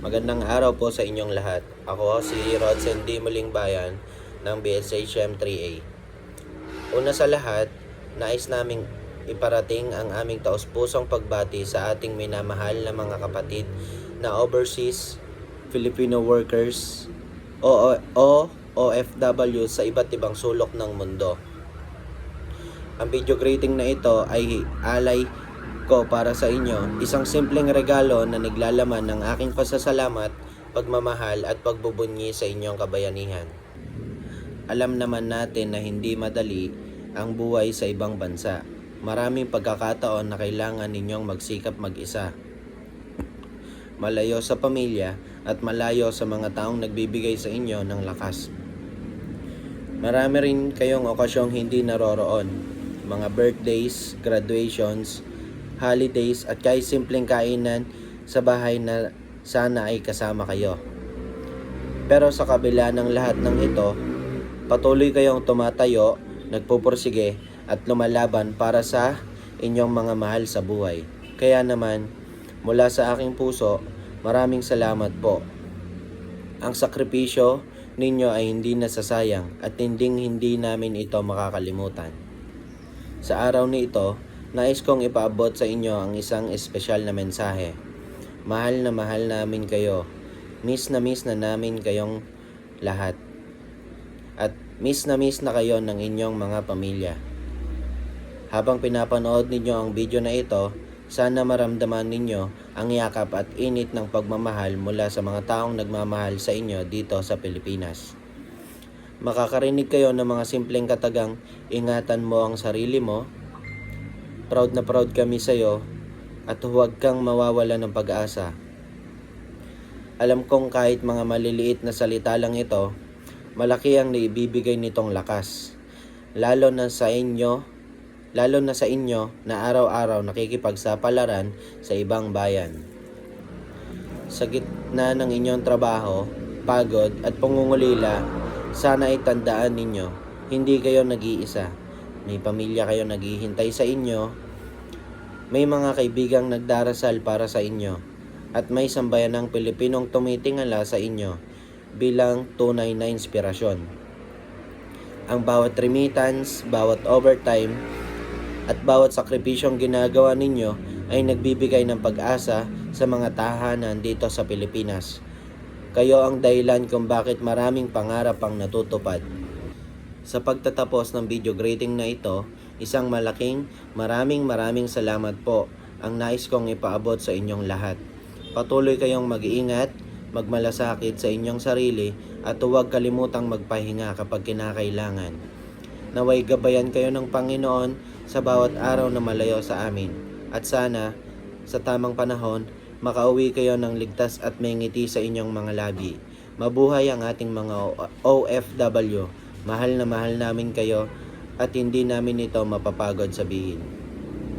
Magandang araw po sa inyong lahat. Ako si Rodsen D. Muling Bayan ng BSHM 3A. Una sa lahat, nais naming iparating ang aming taos-pusong pagbati sa ating minamahal na mga kapatid na overseas Filipino workers o OFW sa iba't ibang sulok ng mundo. Ang video greeting na ito ay alay ko para sa inyo, isang simpleng regalo na naglalaman ng aking pasasalamat, pagmamahal at pagbubunyi sa inyong kabayanihan. Alam naman natin na hindi madali ang buhay sa ibang bansa. Maraming pagkakataon na kailangan ninyong magsikap mag-isa. Malayo sa pamilya at malayo sa mga taong nagbibigay sa inyo ng lakas. Marami rin kayong okasyong hindi naroroon. Mga birthdays, graduations, holidays at kahit simpleng kainan sa bahay na sana ay kasama kayo. Pero sa kabila ng lahat ng ito, patuloy kayong tumatayo, nagpupursige at lumalaban para sa inyong mga mahal sa buhay. Kaya naman, mula sa aking puso, maraming salamat po. Ang sakripisyo ninyo ay hindi nasasayang at hindi namin ito makakalimutan. Sa araw na ito, nais kong ipaabot sa inyo ang isang espesyal na mensahe. Mahal namin kayo. Miss na namin kayong lahat. At miss na kayo ng inyong mga pamilya. Habang pinapanood ninyo ang video na ito, sana maramdaman ninyo ang yakap at init ng pagmamahal mula sa mga taong nagmamahal sa inyo dito sa Pilipinas. Makakarinig kayo ng mga simpleng katagang, ingatan mo ang sarili mo, proud na proud kami sa iyo, at huwag kang mawawala ng pag-asa. Alam kong kahit mga maliliit na salita lang ito, malaki ang naibibigay nitong lakas. Lalo na sa inyo na araw-araw nakikipagsapalaran sa ibang bayan. Sa gitna ng inyong trabaho, pagod at pangungulila, sana ay tandaan ninyo, hindi kayo nag-iisa. May pamilya kayo naghihintay sa inyo, may mga kaibigang nagdarasal para sa inyo, at may sambayanang Pilipinong tumitingala sa inyo bilang tunay na inspirasyon. Ang bawat remittance, bawat overtime, at bawat sakripisyong ginagawa ninyo ay nagbibigay ng pag-asa sa mga tahanan dito sa Pilipinas. Kayo ang dahilan kung bakit maraming pangarap ang natutupad. Sa pagtatapos ng video greeting na ito, isang maraming salamat po ang nais kong ipaabot sa inyong lahat. Patuloy kayong mag-iingat, magmalasakit sa inyong sarili at huwag kalimutang magpahinga kapag kinakailangan. Naway gabayan kayo ng Panginoon sa bawat araw na malayo sa amin. At sana, sa tamang panahon, makauwi kayo ng ligtas at may ngiti sa inyong mga labi. Mabuhay ang ating mga OFW. Mahal na mahal namin kayo at hindi namin ito mapapagod sabihin.